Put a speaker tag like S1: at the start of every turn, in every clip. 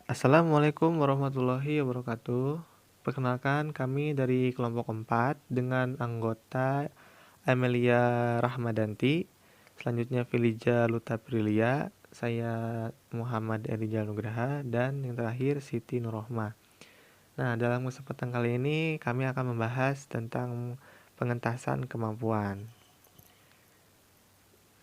S1: Assalamualaikum warahmatullahi wabarakatuh. Perkenalkan kami dari kelompok 4 dengan anggota Amelia Rahmadanti, selanjutnya Filija Lutaprilia, saya Muhammad Erijal Nugraha, dan yang terakhir Siti Nurrohma. Nah, dalam kesempatan kali ini kami akan membahas tentang pengentasan kemampuan.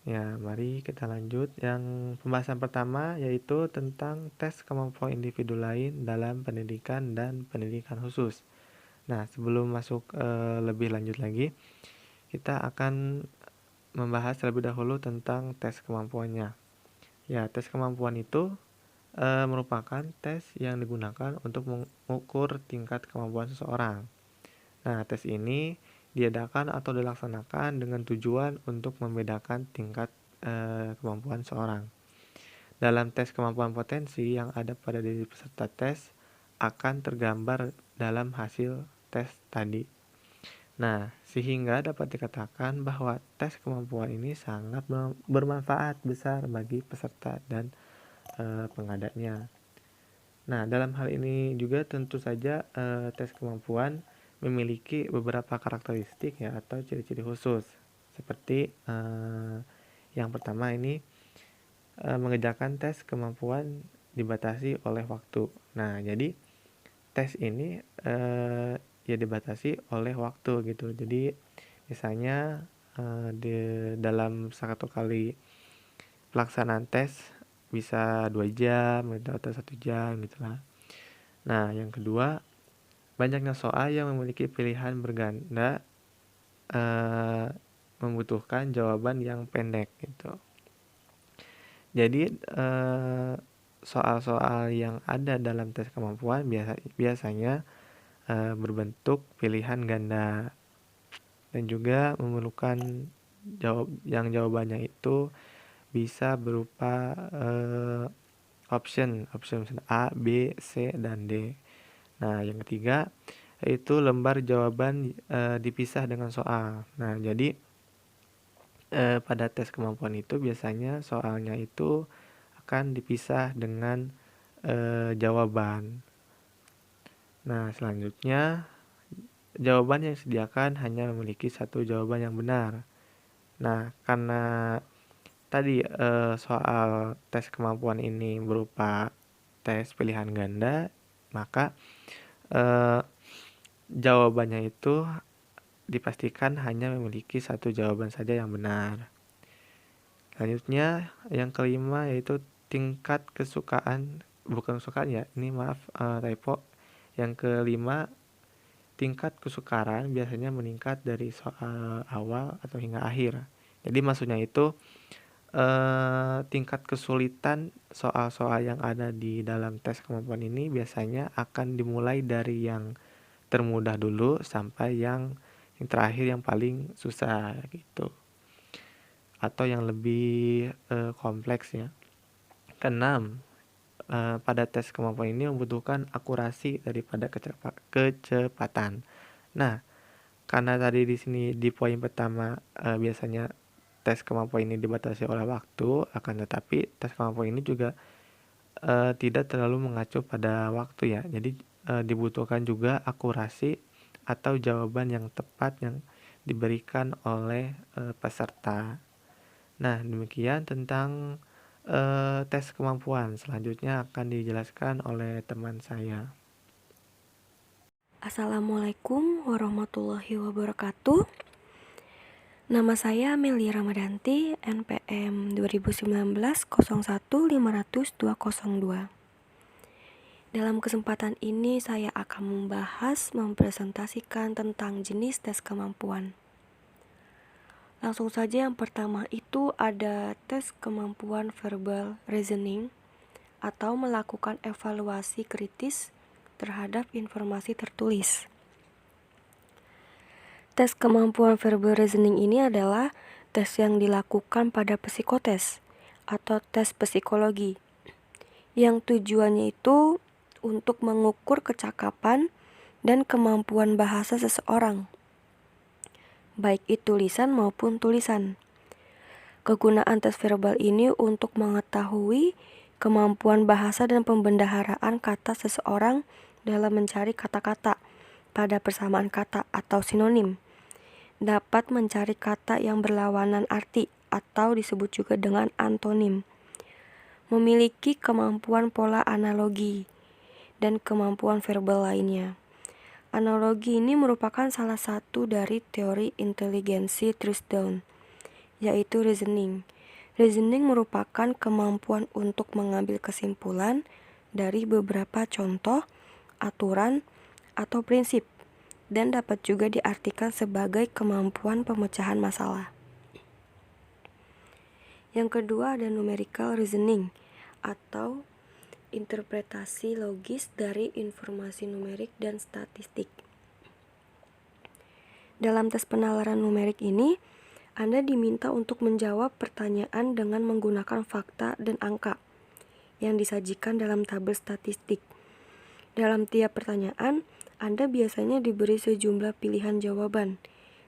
S1: Ya, mari kita lanjut. Yang pembahasan pertama yaitu tentang tes kemampuan individu lain dalam pendidikan dan pendidikan khusus. Nah, sebelum masuk lebih lanjut lagi, kita akan membahas terlebih dahulu tentang tes kemampuannya. Ya, tes kemampuan itu merupakan tes yang digunakan untuk mengukur tingkat kemampuan seseorang. Nah, tes ini diadakan atau dilaksanakan dengan tujuan untuk membedakan tingkat kemampuan seorang. Dalam tes kemampuan potensi yang ada pada diri peserta tes akan tergambar dalam hasil tes tadi. Nah, sehingga dapat dikatakan bahwa tes kemampuan ini sangat bermanfaat besar bagi peserta dan pengadanya. Nah, dalam hal ini juga tentu saja tes kemampuan memiliki beberapa karakteristik ya atau ciri-ciri khusus. Seperti yang pertama ini mengerjakan tes kemampuan dibatasi oleh waktu. Nah, jadi tes ini ya dibatasi oleh waktu gitu. Jadi misalnya di dalam satu kali pelaksanaan tes bisa 2 jam gitu, atau 1 jam gitu lah. Nah, yang kedua, banyaknya soal yang memiliki pilihan berganda membutuhkan jawaban yang pendek gitu. Jadi soal-soal yang ada dalam tes kemampuan biasanya berbentuk pilihan ganda dan juga memerlukan jawabannya itu bisa berupa option A, B, C, dan D. Nah, yang ketiga yaitu lembar jawaban dipisah dengan soal. Nah, jadi pada tes kemampuan itu biasanya soalnya itu akan dipisah dengan jawaban. Nah, selanjutnya jawaban yang disediakan hanya memiliki satu jawaban yang benar. Nah, karena tadi soal tes kemampuan ini berupa tes pilihan ganda, maka jawabannya itu dipastikan hanya memiliki satu jawaban saja yang benar. Selanjutnya yang kelima yaitu tingkat kesukaan, bukan kesukaan ya, ini maaf typo. Yang kelima, tingkat kesukaran biasanya meningkat dari soal awal atau hingga akhir. Jadi maksudnya itu tingkat kesulitan soal-soal yang ada di dalam tes kemampuan ini biasanya akan dimulai dari yang termudah dulu sampai yang terakhir yang paling susah gitu, atau yang lebih kompleks ya. Keenam, pada tes kemampuan ini membutuhkan akurasi daripada kecepatan. Nah, karena tadi di sini di poin pertama biasanya tes kemampuan ini dibatasi oleh waktu, akan tetapi tes kemampuan ini juga tidak terlalu mengacu pada waktu ya. Jadi dibutuhkan juga akurasi atau jawaban yang tepat yang diberikan oleh peserta. Nah, demikian tentang tes kemampuan. Selanjutnya akan dijelaskan oleh teman saya.
S2: Assalamualaikum warahmatullahi wabarakatuh. Nama saya Amelia Rahmadanti, NPM 2019 01 500 202. Dalam kesempatan ini saya akan mempresentasikan tentang jenis tes kemampuan. Langsung saja, yang pertama itu ada tes kemampuan verbal reasoning atau melakukan evaluasi kritis terhadap informasi tertulis. Tes kemampuan verbal reasoning ini adalah tes yang dilakukan pada psikotes atau tes psikologi, yang tujuannya itu untuk mengukur kecakapan dan kemampuan bahasa seseorang, baik itu lisan maupun tulisan. Kegunaan tes verbal ini untuk mengetahui kemampuan bahasa dan pembendaharaan kata seseorang dalam mencari kata-kata pada persamaan kata atau sinonim. Dapat mencari kata yang berlawanan arti atau disebut juga dengan antonim. Memiliki kemampuan pola analogi dan kemampuan verbal lainnya. Analogi ini merupakan salah satu dari teori inteligensi Trickle-Down, yaitu reasoning. Reasoning merupakan kemampuan untuk mengambil kesimpulan dari beberapa contoh, aturan, atau prinsip, dan dapat juga diartikan sebagai kemampuan pemecahan masalah. Yang kedua ada numerical reasoning atau interpretasi logis dari informasi numerik dan statistik. Dalam tes penalaran numerik ini, Anda diminta untuk menjawab pertanyaan dengan menggunakan fakta dan angka yang disajikan dalam tabel statistik. Dalam tiap pertanyaan, Anda biasanya diberi sejumlah pilihan jawaban.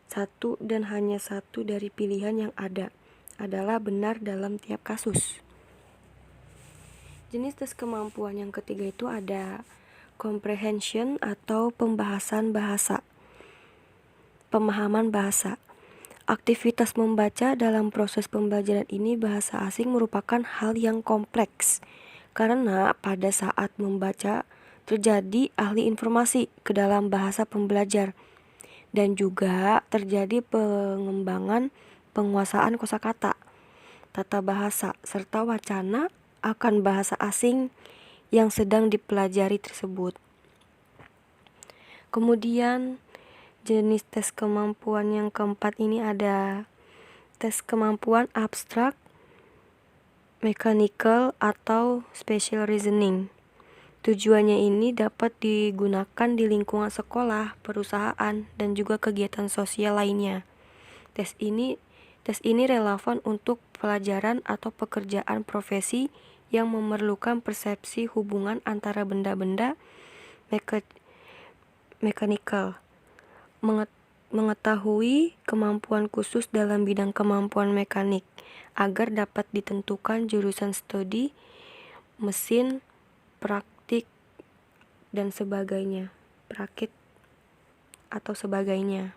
S2: Satu dan hanya satu dari pilihan yang ada adalah benar dalam tiap kasus. Jenis tes kemampuan yang ketiga itu ada comprehension atau pemahaman bahasa. Aktivitas membaca dalam proses pembelajaran ini bahasa asing merupakan hal yang kompleks karena pada saat membaca terjadi ahli informasi ke dalam bahasa pembelajar dan juga terjadi pengembangan penguasaan kosakata, tata bahasa, serta wacana akan bahasa asing yang sedang dipelajari tersebut. Kemudian jenis tes kemampuan yang keempat ini ada tes kemampuan abstrak, mechanical, atau spatial reasoning. Tujuannya ini dapat digunakan di lingkungan sekolah, perusahaan, dan juga kegiatan sosial lainnya. Tes ini relevan untuk pelajaran atau pekerjaan profesi yang memerlukan persepsi hubungan antara benda-benda mechanical. Mengetahui kemampuan khusus dalam bidang kemampuan mekanik agar dapat ditentukan jurusan studi, mesin, praktik, dan sebagainya. Praktik atau sebagainya.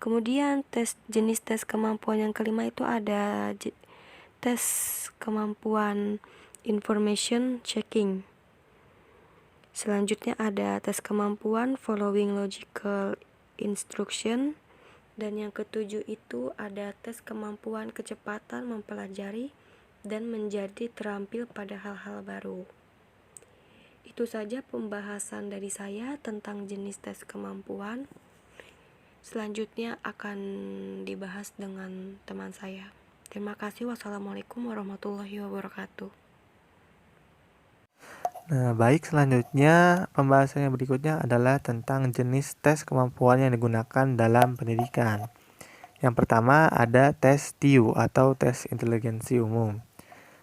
S2: Kemudian jenis tes kemampuan yang kelima itu ada tes kemampuan information checking. Selanjutnya ada tes kemampuan following logical instruction. Dan yang ketujuh itu ada tes kemampuan kecepatan mempelajari dan menjadi terampil pada hal-hal baru. Itu saja pembahasan dari saya tentang jenis tes kemampuan. Selanjutnya akan dibahas dengan teman saya. Terima kasih. Wassalamualaikum warahmatullahi wabarakatuh.
S1: Nah, baik, selanjutnya pembahasan yang berikutnya adalah tentang jenis tes kemampuan yang digunakan dalam pendidikan. Yang pertama ada tes TIU atau tes inteligensi umum.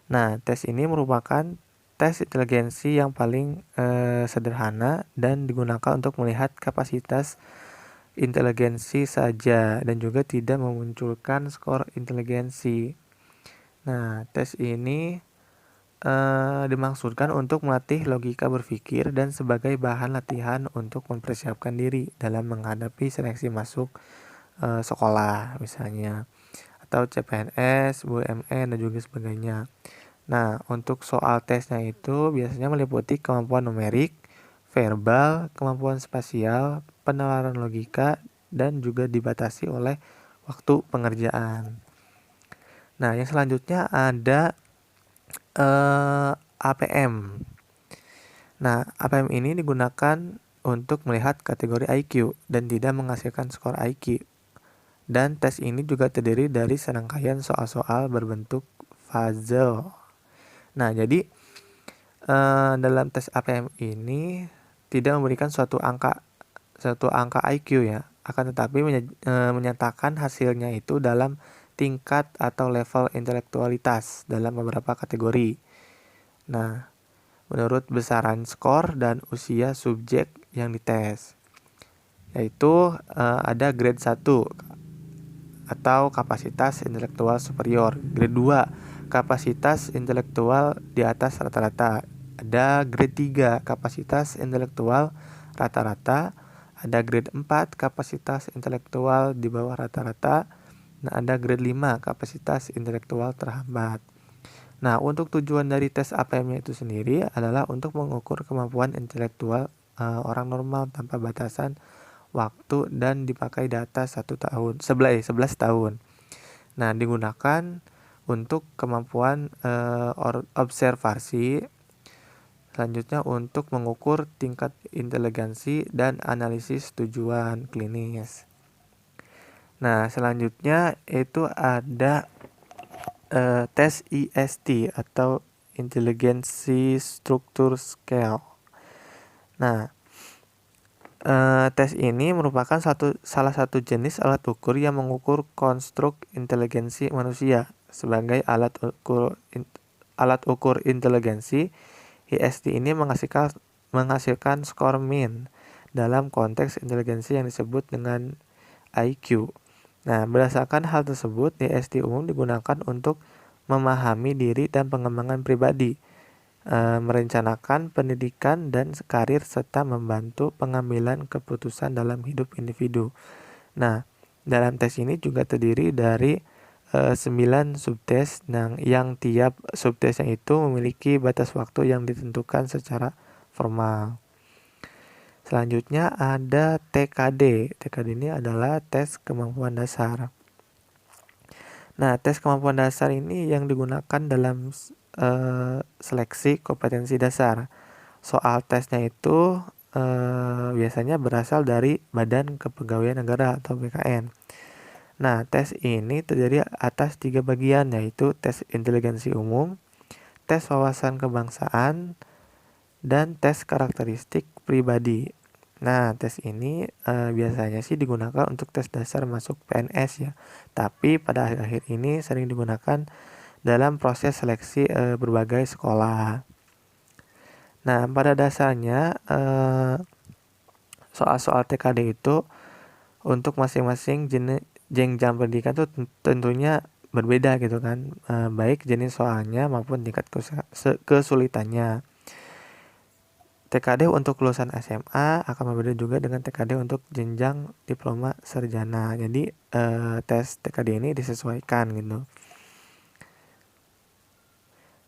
S1: Nah, tes ini merupakan tes inteligensi yang paling sederhana dan digunakan untuk melihat kapasitas inteligensi saja dan juga tidak memunculkan skor inteligensi. Nah, tes ini dimaksudkan untuk melatih logika berpikir dan sebagai bahan latihan untuk mempersiapkan diri dalam menghadapi seleksi masuk sekolah misalnya, atau CPNS, BUMN, dan juga sebagainya. Nah, untuk soal tesnya itu biasanya meliputi kemampuan numerik, verbal, kemampuan spasial, penalaran logika, dan juga dibatasi oleh waktu pengerjaan. Nah, yang selanjutnya ada APM. Nah, APM ini digunakan untuk melihat kategori IQ dan tidak menghasilkan skor IQ. Dan tes ini juga terdiri dari serangkaian soal-soal berbentuk puzzle. Nah, jadi dalam tes APM ini tidak memberikan suatu angka IQ ya, akan tetapi menyatakan hasilnya itu dalam tingkat atau level intelektualitas dalam beberapa kategori. Nah, menurut besaran skor dan usia subjek yang dites, yaitu ada grade 1 atau kapasitas intelektual superior, grade 2 kapasitas intelektual di atas rata-rata. Ada grade 3 kapasitas intelektual rata-rata. Ada grade 4 kapasitas intelektual di bawah rata-rata. Nah, ada grade 5 kapasitas intelektual terhambat. Nah, untuk tujuan dari tes APM itu sendiri adalah untuk mengukur kemampuan intelektual orang normal tanpa batasan waktu dan dipakai di atas 11 tahun. Nah, digunakan untuk kemampuan observasi, selanjutnya untuk mengukur tingkat inteligensi dan analisis tujuan klinis. Nah, selanjutnya itu ada tes IST atau Intelligence Structure Scale. Nah, tes ini merupakan salah satu jenis alat ukur yang mengukur konstruk inteligensi manusia. Sebagai alat ukur inteligensi, IST ini menghasilkan skor min dalam konteks inteligensi yang disebut dengan IQ. Nah, berdasarkan hal tersebut, IST umum digunakan untuk memahami diri dan pengembangan pribadi, merencanakan pendidikan dan karir, serta membantu pengambilan keputusan dalam hidup individu. Nah, dalam tes ini juga terdiri dari 9 subtes yang tiap subtesnya itu memiliki batas waktu yang ditentukan secara formal. Selanjutnya ada TKD. TKD ini adalah tes kemampuan dasar. Nah, tes kemampuan dasar ini yang digunakan dalam seleksi kompetensi dasar. Soal tesnya itu biasanya berasal dari Badan Kepegawaian Negara atau BKN. Nah, tes ini terdiri atas 3 bagian, yaitu tes inteligensi umum, tes wawasan kebangsaan, dan tes karakteristik pribadi. Nah, tes ini biasanya sih digunakan untuk tes dasar masuk PNS ya. Tapi pada akhir-akhir ini sering digunakan dalam proses seleksi berbagai sekolah. Nah, pada dasarnya soal-soal TKD itu untuk masing-masing jenjang pendidikan itu tentunya berbeda gitu kan, baik jenis soalnya maupun tingkat kesulitannya. TKD untuk lulusan SMA akan berbeda juga dengan TKD untuk jenjang diploma sarjana. Jadi tes TKD ini disesuaikan gitu.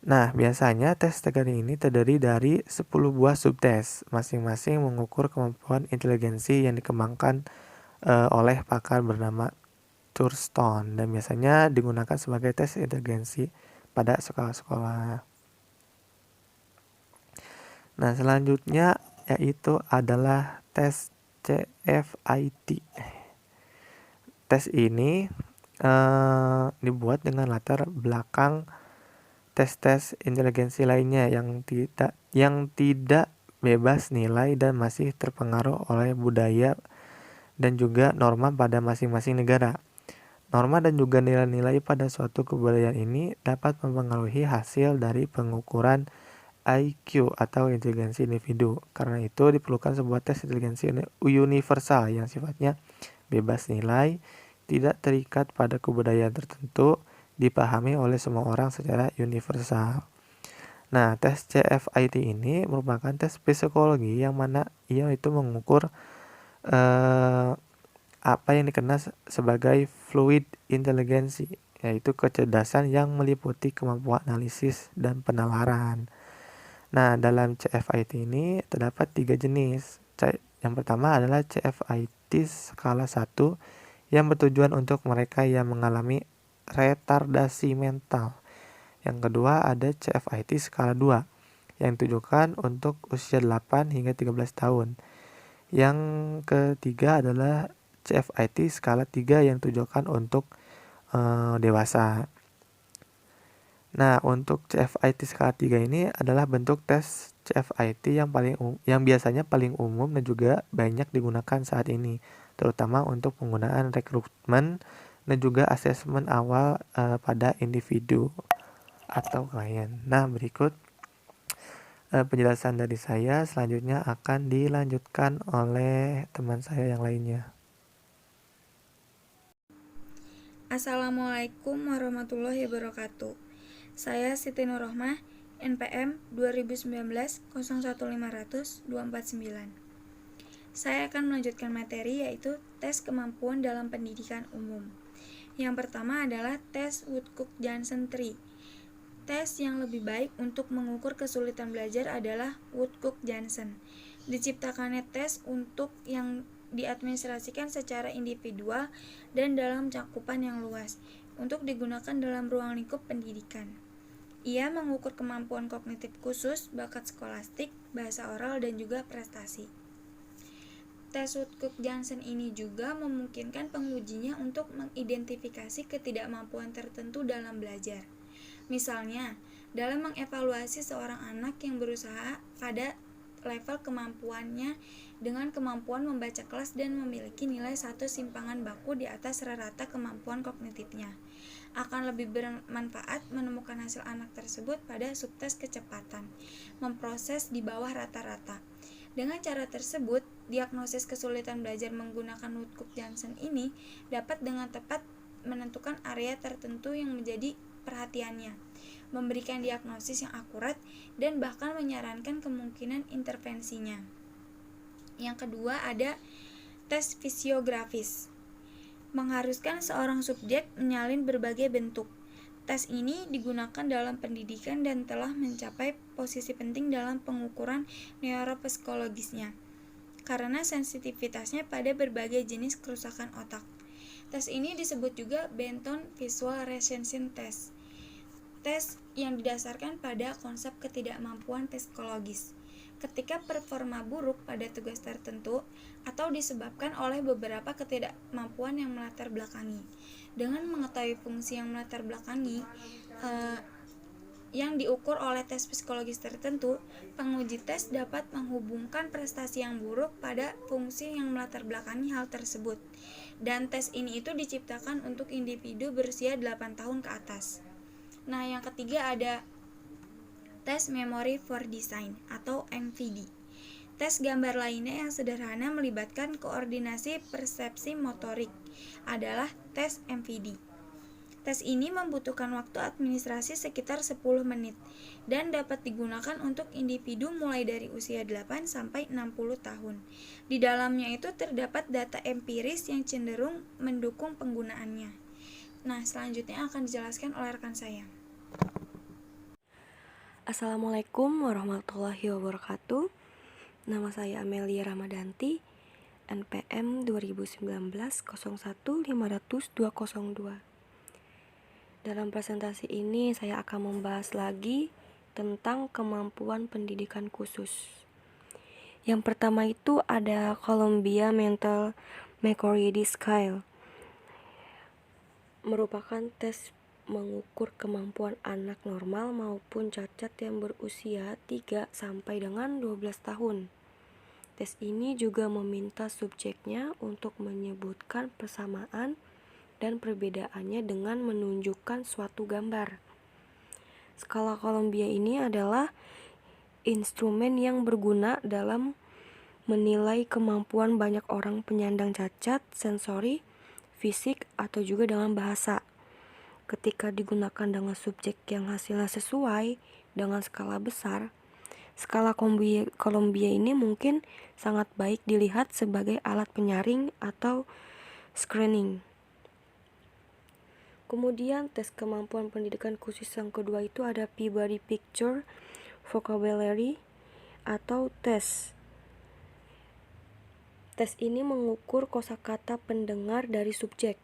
S1: Nah, biasanya tes TKD ini terdiri dari 10 buah subtes, masing-masing mengukur kemampuan inteligensi yang dikembangkan oleh pakar bernama Thurstone, dan biasanya digunakan sebagai tes inteligensi pada sekolah-sekolah. Nah, selanjutnya yaitu adalah tes CFIT. Tes ini dibuat dengan latar belakang tes-tes inteligensi lainnya yang tidak bebas nilai dan masih terpengaruh oleh budaya dan juga norma pada masing-masing negara. Norma dan juga nilai-nilai pada suatu kebudayaan ini dapat mempengaruhi hasil dari pengukuran IQ atau inteligensi individu. Karena itu diperlukan sebuah tes inteligensi universal yang sifatnya bebas nilai, tidak terikat pada kebudayaan tertentu, dipahami oleh semua orang secara universal. Nah, tes CFIT ini merupakan tes psikologi yang mana ia itu mengukur apa yang dikenal sebagai fluid inteligensi, yaitu kecerdasan yang meliputi kemampuan analisis dan penalaran. Nah, dalam CFIT ini terdapat 3 jenis. Yang pertama adalah CFIT skala 1 yang bertujuan untuk mereka yang mengalami retardasi mental. Yang kedua ada CFIT skala 2 yang ditujukan untuk usia 8 hingga 13 tahun. Yang ketiga adalah CFIT skala 3 yang ditujukan untuk dewasa. Nah, untuk CFIT skala 3 ini adalah bentuk tes CFIT yang biasanya paling umum dan juga banyak digunakan saat ini, terutama untuk penggunaan rekrutmen dan juga asesmen awal pada individu atau klien. Nah, berikut penjelasan dari saya, selanjutnya akan dilanjutkan oleh teman saya yang lainnya.
S3: Assalamualaikum warahmatullahi wabarakatuh. Saya Siti Nurrohmah, NPM 2019-01500249. Saya akan melanjutkan materi yaitu tes kemampuan dalam pendidikan umum. Yang pertama adalah tes Woodcock-Jansen Tree. Tes yang lebih baik untuk mengukur kesulitan belajar adalah Woodcock-Jansen. Diciptakannya tes untuk yang diadministrasikan secara individual dan dalam cakupan yang luas, untuk digunakan dalam ruang lingkup pendidikan. Ia mengukur kemampuan kognitif khusus, bakat skolastik, bahasa oral, dan juga prestasi. Tes Woodcock-Jansen ini juga memungkinkan pengujinya untuk mengidentifikasi ketidakmampuan tertentu dalam belajar. Misalnya, dalam mengevaluasi seorang anak yang berusaha pada level kemampuannya dengan kemampuan membaca kelas dan memiliki nilai 1 simpangan baku di atas rata kemampuan kognitifnya. Akan lebih bermanfaat menemukan hasil anak tersebut pada subtes kecepatan, memproses di bawah rata-rata. Dengan cara tersebut, diagnosis kesulitan belajar menggunakan Woodcock-Jansen ini dapat dengan tepat menentukan area tertentu yang menjadi perhatiannya, memberikan diagnosis yang akurat, dan bahkan menyarankan kemungkinan intervensinya. Yang kedua ada tes fisiografis. Mengharuskan seorang subjek menyalin berbagai bentuk. Tes ini digunakan dalam pendidikan dan telah mencapai posisi penting dalam pengukuran neuropsikologisnya, karena sensitivitasnya pada berbagai jenis kerusakan otak. Tes ini disebut juga Benton Visual Recension Test. Tes yang didasarkan pada konsep ketidakmampuan psikologis. Ketika performa buruk pada tugas tertentu atau disebabkan oleh beberapa ketidakmampuan yang melatar belakangi. Dengan mengetahui fungsi yang melatar belakangi yang diukur oleh tes psikologis tertentu, penguji tes dapat menghubungkan prestasi yang buruk pada fungsi yang melatar belakangi hal tersebut. Dan tes ini itu diciptakan untuk individu berusia 8 tahun ke atas. Nah, yang ketiga ada tes Memory for Design atau MVD. Tes gambar lainnya yang sederhana melibatkan koordinasi persepsi motorik adalah tes MVD. Tes ini membutuhkan waktu administrasi sekitar 10 menit dan dapat digunakan untuk individu mulai dari usia 8 sampai 60 tahun. Di dalamnya itu terdapat data empiris yang cenderung mendukung penggunaannya. Nah, selanjutnya akan dijelaskan oleh rekan saya.
S2: Assalamualaikum warahmatullahi wabarakatuh. Nama saya Amelia Ramadanti, NPM 2019-01-500-202. Dalam presentasi ini saya akan membahas lagi tentang kemampuan pendidikan khusus. Yang pertama itu ada Columbia Mental Maturity Scale. Merupakan tes mengukur kemampuan anak normal maupun cacat yang berusia 3 sampai dengan 12 tahun. Tes ini juga meminta subjeknya untuk menyebutkan persamaan dan perbedaannya dengan menunjukkan suatu gambar. Skala Columbia ini adalah instrumen yang berguna dalam menilai kemampuan banyak orang penyandang cacat sensori, fisik, atau juga dengan bahasa. Ketika digunakan dengan subjek yang hasilnya sesuai dengan skala besar, skala Columbia ini mungkin sangat baik dilihat sebagai alat penyaring atau screening. Kemudian tes kemampuan pendidikan khusus yang kedua itu ada Peabody Picture Vocabulary atau tes. Tes ini mengukur kosakata pendengar dari subjek,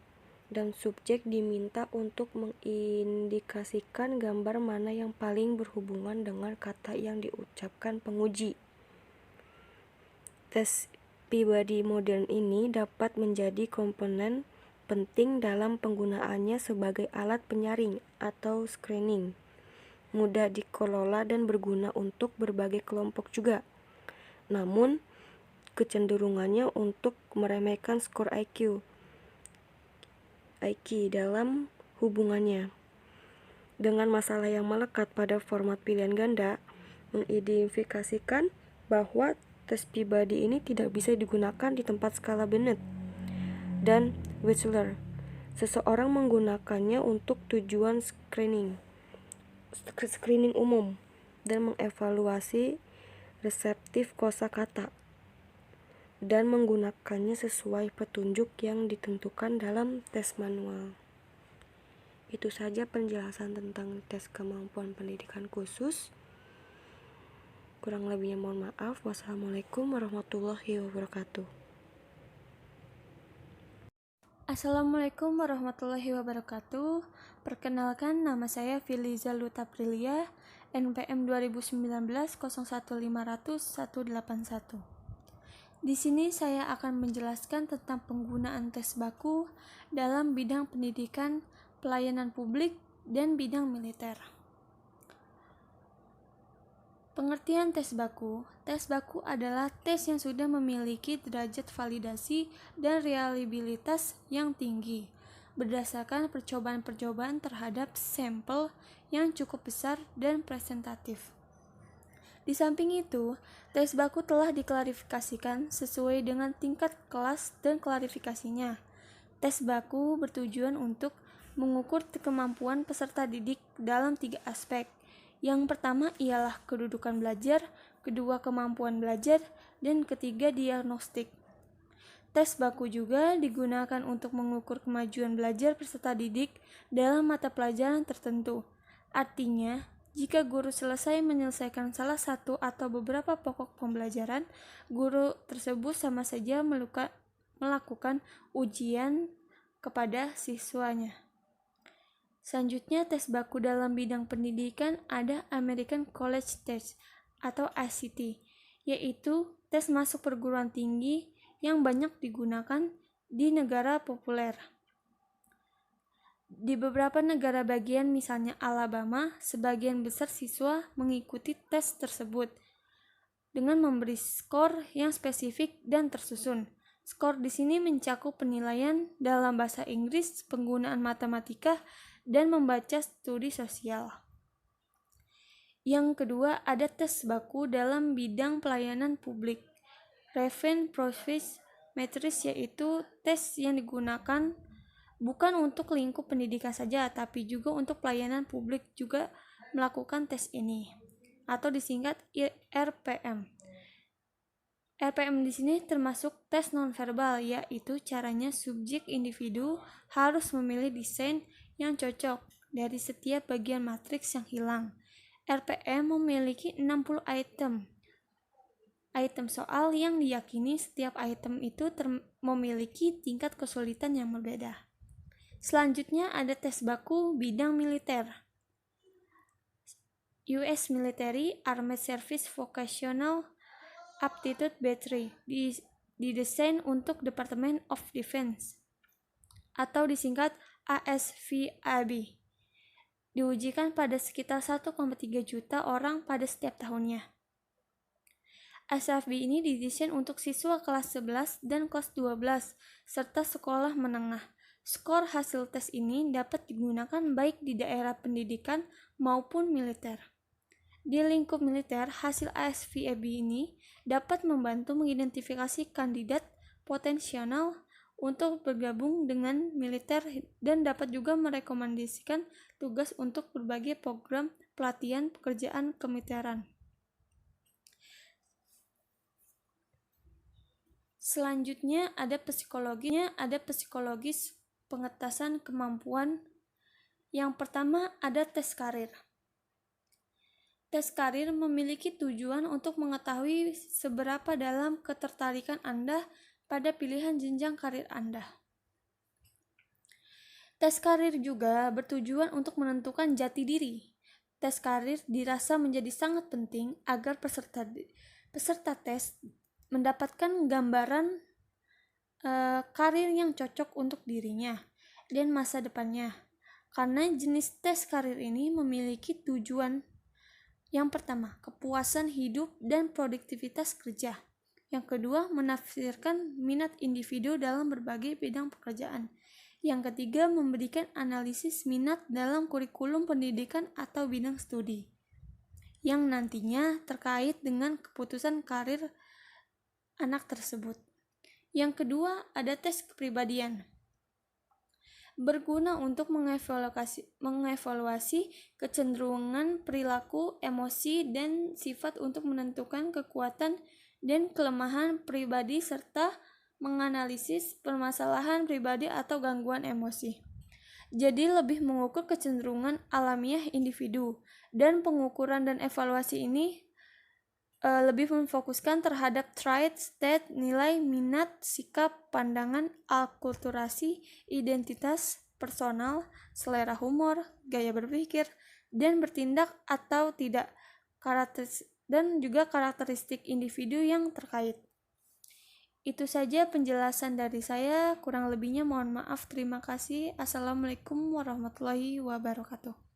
S2: dan subjek diminta untuk mengindikasikan gambar mana yang paling berhubungan dengan kata yang diucapkan penguji. Tes Peabody modern ini dapat menjadi komponen penting dalam penggunaannya sebagai alat penyaring atau screening, mudah dikelola dan berguna untuk berbagai kelompok juga. Namun, kecenderungannya untuk meremehkan skor IQ dalam hubungannya dengan masalah yang melekat pada format pilihan ganda, mengidentifikasikan bahwa tes Peabody ini tidak bisa digunakan di tempat skala Binet dan Wechsler. Seseorang menggunakannya untuk tujuan screening. screening umum dan mengevaluasi reseptif kosakata dan menggunakannya sesuai petunjuk yang ditentukan dalam tes manual. Itu saja penjelasan tentang tes kemampuan pendidikan khusus. Kurang lebihnya mohon maaf. Wassalamualaikum warahmatullahi wabarakatuh.
S4: Assalamualaikum warahmatullahi wabarakatuh. Perkenalkan, nama saya Filiza Lutaprilia, NPM 2019 01500181. Di sini saya akan menjelaskan tentang penggunaan tes baku dalam bidang pendidikan, pelayanan publik, dan bidang militer. Pengertian tes baku adalah tes yang sudah memiliki derajat validasi dan reliabilitas yang tinggi, berdasarkan percobaan-percobaan terhadap sampel yang cukup besar dan presentatif. Di samping itu, tes baku telah diklarifikasikan sesuai dengan tingkat kelas dan klarifikasinya. Tes baku bertujuan untuk mengukur kemampuan peserta didik dalam 3 aspek. Yang pertama ialah kedudukan belajar, kedua kemampuan belajar, dan ketiga diagnostik. Tes baku juga digunakan untuk mengukur kemajuan belajar peserta didik dalam mata pelajaran tertentu. Artinya, jika guru selesai menyelesaikan salah satu atau beberapa pokok pembelajaran, guru tersebut sama saja melakukan ujian kepada siswanya. Selanjutnya, tes baku dalam bidang pendidikan ada American College Test atau ACT, yaitu tes masuk perguruan tinggi yang banyak digunakan di negara populer. Di beberapa negara bagian, misalnya Alabama, sebagian besar siswa mengikuti tes tersebut dengan memberi skor yang spesifik dan tersusun. Skor di sini mencakup penilaian dalam bahasa Inggris, penggunaan matematika, dan membaca studi sosial. Yang kedua, ada tes baku dalam bidang pelayanan publik. Raven Profis Matrix, yaitu tes yang digunakan bukan untuk lingkup pendidikan saja, tapi juga untuk pelayanan publik juga melakukan tes ini, atau disingkat RPM. RPM di sini termasuk tes nonverbal, yaitu caranya subjek individu harus memilih desain yang cocok dari setiap bagian matriks yang hilang. RPM memiliki 60 item soal yang diyakini setiap item itu memiliki tingkat kesulitan yang berbeda. Selanjutnya ada tes baku bidang militer. US Military Armed Service Vocational Aptitude Battery didesain untuk Department of Defense atau disingkat ASVAB. Diujikan pada sekitar 1,3 juta orang pada setiap tahunnya. ASVAB ini didesain untuk siswa kelas 11 dan kelas 12 serta sekolah menengah. Skor hasil tes ini dapat digunakan baik di daerah pendidikan maupun militer. Di lingkup militer, hasil ASVAB ini dapat membantu mengidentifikasi kandidat potensial untuk bergabung dengan militer dan dapat juga merekomendasikan tugas untuk berbagai program pelatihan pekerjaan kemiliteran. Selanjutnya ada psikologis pengetasan kemampuan. Yang pertama ada tes karir. Tes karir memiliki tujuan untuk mengetahui seberapa dalam ketertarikan Anda pada pilihan jenjang karir Anda. Tes karir juga bertujuan untuk menentukan jati diri. Tes karir dirasa menjadi sangat penting agar peserta tes mendapatkan gambaran karir yang cocok untuk dirinya dan masa depannya. Karena jenis tes karir ini memiliki tujuan. Yang pertama, kepuasan hidup dan produktivitas kerja. Yang kedua, menafsirkan minat individu dalam berbagai bidang pekerjaan. Yang ketiga, memberikan analisis minat dalam kurikulum pendidikan atau bidang studi, yang nantinya terkait dengan keputusan karir anak tersebut. Yang kedua, ada tes kepribadian. berguna untuk mengevaluasi kecenderungan perilaku, emosi, dan sifat untuk menentukan kekuatan dan kelemahan pribadi serta menganalisis permasalahan pribadi atau gangguan emosi. Jadi lebih mengukur kecenderungan alamiah individu, dan pengukuran dan evaluasi ini lebih memfokuskan terhadap traits, state, nilai, minat, sikap, pandangan, akulturasi, identitas, personal, selera humor, gaya berpikir, dan bertindak atau tidak, dan juga karakteristik individu yang terkait. Itu saja penjelasan dari saya, kurang lebihnya mohon maaf. Terima kasih. Assalamualaikum warahmatullahi wabarakatuh.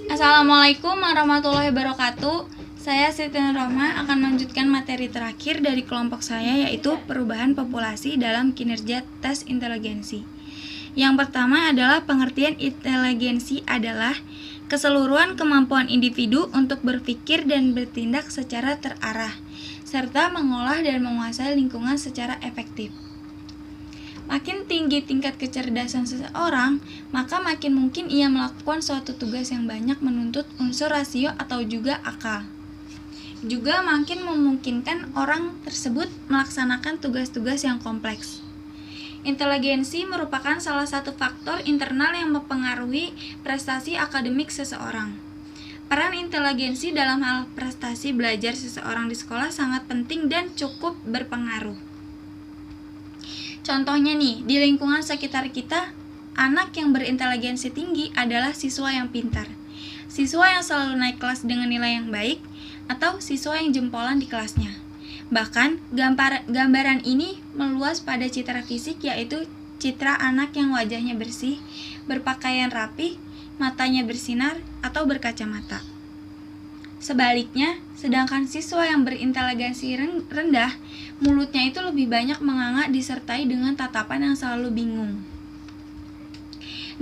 S3: Assalamualaikum warahmatullahi wabarakatuh. Saya Siti Nurrohmah akan melanjutkan materi terakhir dari kelompok saya, yaitu perubahan populasi dalam kinerja tes inteligensi. Yang pertama adalah pengertian inteligensi adalah keseluruhan kemampuan individu untuk berpikir dan bertindak secara terarah, serta mengolah dan menguasai lingkungan secara efektif. Makin tinggi tingkat kecerdasan seseorang, maka makin mungkin ia melakukan suatu tugas yang banyak menuntut unsur rasio atau juga akal. Juga makin memungkinkan orang tersebut melaksanakan tugas-tugas yang kompleks. Inteligensi merupakan salah satu faktor internal yang mempengaruhi prestasi akademik seseorang. Peran inteligensi dalam hal prestasi belajar seseorang di sekolah sangat penting dan cukup berpengaruh. Contohnya nih, di lingkungan sekitar kita, anak yang berinteligensi tinggi adalah siswa yang pintar, siswa yang selalu naik kelas dengan nilai yang baik, atau siswa yang jempolan di kelasnya. Bahkan, gambaran ini meluas pada citra fisik, yaitu citra anak yang wajahnya bersih, berpakaian rapi, matanya bersinar, atau berkacamata. Sebaliknya, sedangkan siswa yang berinteligensi rendah, mulutnya itu lebih banyak menganga disertai dengan tatapan yang selalu bingung.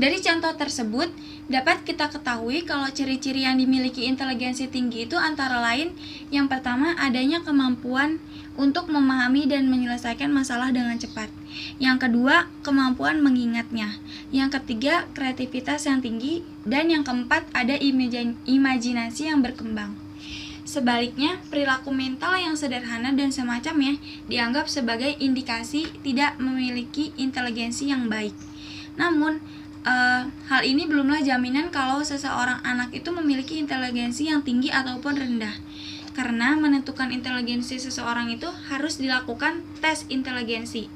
S3: Dari contoh tersebut, dapat kita ketahui kalau ciri-ciri yang dimiliki inteligensi tinggi itu antara lain, yang pertama adanya kemampuan untuk memahami dan menyelesaikan masalah dengan cepat. Yang kedua, kemampuan mengingatnya. Yang ketiga, kreativitas yang tinggi. Dan yang keempat, ada imajinasi yang berkembang. Sebaliknya, perilaku mental yang sederhana dan semacamnya dianggap sebagai indikasi tidak memiliki inteligensi yang baik. Namun, hal ini belumlah jaminan kalau seseorang anak itu memiliki inteligensi yang tinggi ataupun rendah. Karena menentukan inteligensi seseorang itu harus dilakukan tes inteligensi.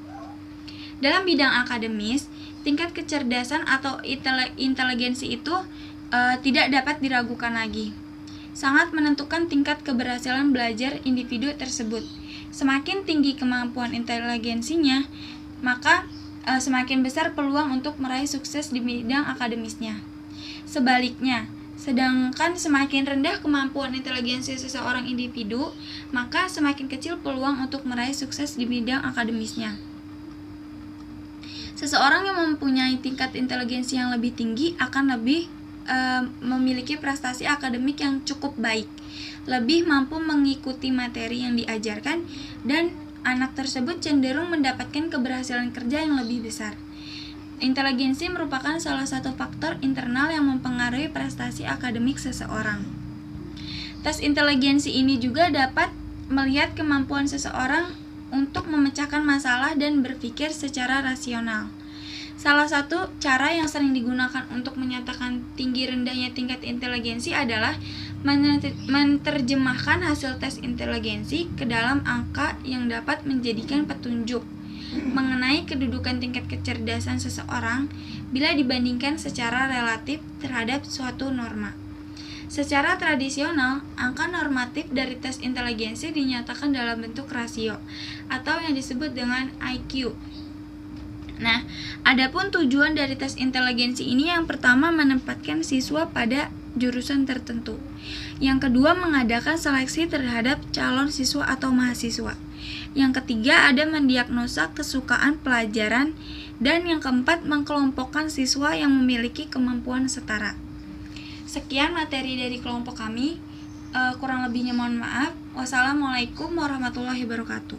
S3: Dalam bidang akademis, tingkat kecerdasan atau inteligensi itu tidak dapat diragukan lagi. Sangat menentukan tingkat keberhasilan belajar individu tersebut. Semakin tinggi kemampuan inteligensinya, maka semakin besar peluang untuk meraih sukses di bidang akademisnya. Sebaliknya, sedangkan semakin rendah kemampuan inteligensi seseorang individu, maka semakin kecil peluang untuk meraih sukses di bidang akademisnya. Seseorang yang mempunyai tingkat inteligensi yang lebih tinggi akan lebih memiliki prestasi akademik yang cukup baik, lebih mampu mengikuti materi yang diajarkan, dan anak tersebut cenderung mendapatkan keberhasilan kerja yang lebih besar. Inteligensi merupakan salah satu faktor internal yang mempengaruhi prestasi akademik seseorang. Tes inteligensi ini juga dapat melihat kemampuan seseorang untuk memecahkan masalah dan berpikir secara rasional. Salah satu cara yang sering digunakan untuk menyatakan tinggi rendahnya tingkat inteligensi adalah menerjemahkan hasil tes inteligensi ke dalam angka yang dapat menjadikan petunjuk mengenai kedudukan tingkat kecerdasan seseorang bila dibandingkan secara relatif terhadap suatu norma. Secara tradisional, angka normatif dari tes inteligensi dinyatakan dalam bentuk rasio atau yang disebut dengan IQ. Nah, adapun tujuan dari tes inteligensi ini, yang pertama menempatkan siswa pada jurusan tertentu. Yang kedua, mengadakan seleksi terhadap calon siswa atau mahasiswa. Yang ketiga, ada mendiagnosa kesukaan pelajaran. Dan yang keempat, mengkelompokkan siswa yang memiliki kemampuan setara. Sekian materi dari kelompok kami. Kurang lebihnya mohon maaf. Wassalamualaikum warahmatullahi wabarakatuh.